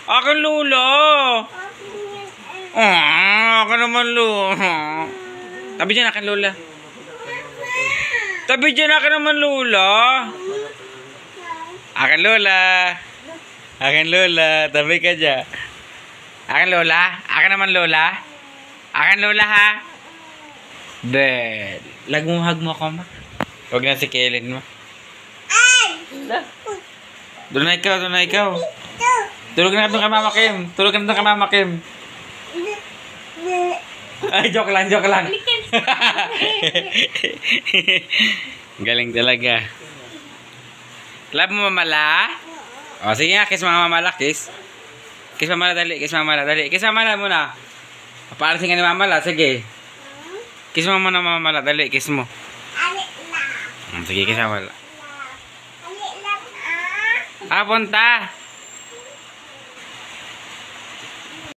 Akin Lola. Akin naman Lola. Tabi dyan akin Lola. Tabi dyan akin naman Lola. Akin Lola. Akin Lola. Tabi ka dyan. Akin Lola. Akin naman Lola. Akin Lola ha. Bel. Lagmuhag mo ako ma. Huwag na si Kellen mo. Doon na ikaw, doon na ikaw. Tulog na doon kay Mama Kim. Tulog na doon kay Mama Kim. Ay, joke lang, joke lang. Galing talaga. Love mo mamala? O, sige nga, kiss mga mamala, kiss. Kiss mamala, dali, kiss mamala, dali. Kiss mamala muna. Papaalisin ka ni mamala, sige. Kiss mo muna mamala, dali, kiss mo. Sige, kiss mamala. Punta.